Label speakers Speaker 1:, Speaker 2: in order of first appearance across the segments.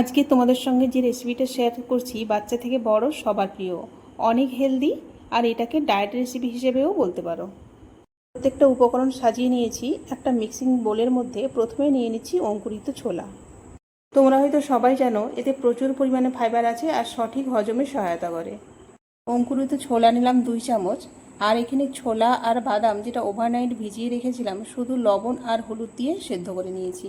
Speaker 1: আজকে তোমাদের সঙ্গে যে রেসিপিটা শেয়ার করছি বাচ্চা থেকে বড় সবার প্রিয়, অনেক হেলদি, আর এটাকে ডায়েট রেসিপি হিসেবেও বলতে পারো। প্রত্যেকটা উপকরণ সাজিয়ে নিয়েছি একটা মিক্সিং বোলের মধ্যে। প্রথমে নিয়ে নিচ্ছি অঙ্কুরিত ছোলা। তোমরা হয়তো সবাই জানো এতে প্রচুর পরিমাণে ফাইবার আছে আর সঠিক হজমে সহায়তা করে। অঙ্কুরিত ছোলা নিলাম 2 চামচ, আর এখানে ছোলা আর বাদাম যেটা ওভারনাইট ভিজিয়ে রেখেছিলাম শুধু লবণ আর হলুদ দিয়ে সেদ্ধ করে নিয়েছি।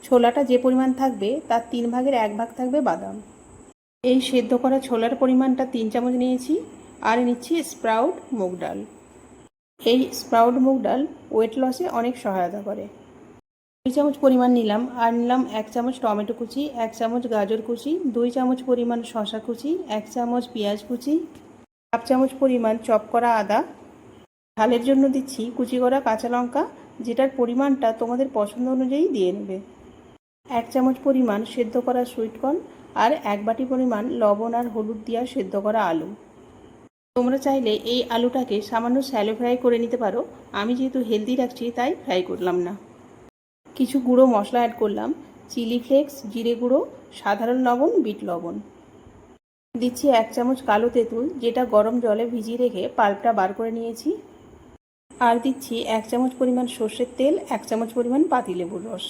Speaker 1: ছোলাটা যে পরিমাণ থাকবে তার 3 ভাগের 1 ভাগ থাকবে বাদাম। এই সেদ্ধ করা ছোলার পরিমাণটা 3 চামচ নিয়েছি। আর নিচ্ছি স্প্রাউট মুগ ডাল। এই স্প্রাউট মুগ ডাল ওয়েট লসে অনেক সহায়তা করে। 2 চামচ পরিমাণ নিলাম। আর নিলাম 1 চামচ টমেটো কুচি, 1 চামচ গাজর কুচি, 2 চামচ পরিমাণ শসা কুচি, 1 চামচ পেঁয়াজ কুচি, হাফ চামচ পরিমাণ চপ করা আদা। ঝালের জন্য দিচ্ছি কুচি করা কাঁচা লঙ্কা, যেটার পরিমাণটা তোমাদের পছন্দ অনুযায়ী দিয়ে নেবে। 1 চামচ পরিমাণ সেদ্ধ করা সুইটকর্ন, আর 1 বাটি পরিমাণ লবণ আর হলুদ দিয়ে সেদ্ধ করা আলু। তোমরা চাইলে এই আলুটাকে সামান্য শ্যালো ফ্রাই করে নিতে পারো। আমি যেহেতু হেলদি রাখছি তাই ফ্রাই করলাম না। কিছু গুঁড়ো মশলা অ্যাড করলাম, চিলি ফ্লেক্স, জিরে গুঁড়ো, সাধারণ লবণ, বিট লবণ। দিচ্ছি 1 চামচ কালো তেঁতুল, যেটা গরম জলে ভিজিয়ে রেখে পাল্পটা বার করে নিয়েছি। আর দিচ্ছি 1 চামচ পরিমাণ সর্ষের তেল, 1 চামচ পরিমাণ পাতিলেবুর রস।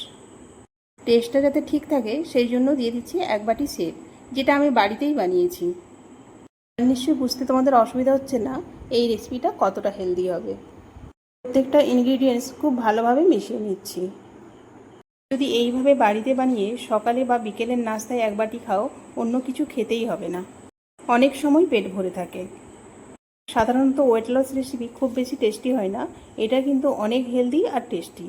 Speaker 1: টেস্টটা যাতে ঠিক থাকে সেই জন্য দিয়ে দিচ্ছি 1 বাটি সেব, যেটা আমি বাড়িতেই বানিয়েছি। নিশ্চয়ই বুঝতে তোমাদের অসুবিধা হচ্ছে না এই রেসিপিটা কতটা হেলদি হবে। প্রত্যেকটা ইনগ্রিডিয়েন্টস খুব ভালোভাবে মিশিয়ে নিচ্ছি। যদি এইভাবে বাড়িতে বানিয়ে সকালে বা বিকেলের নাস্তায় 1 বাটি খাও, অন্য কিছু খেতেই হবে না। অনেক সময় পেট ভরে থাকে। সাধারণত ওয়েট লস রেসিপি খুব বেশি টেস্টি হয় না, এটা কিন্তু অনেক হেলদি আর টেস্টি।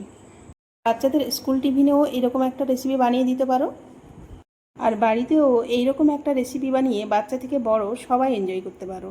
Speaker 1: বাচ্চাদের স্কুল টিফিনেও এরকম একটা রেসিপি বানিয়ে দিতে পারো। আর বাড়িতেও এইরকম একটা রেসিপি বানিয়ে বাচ্চা থেকে বড় সবাই এনজয় করতে পারো।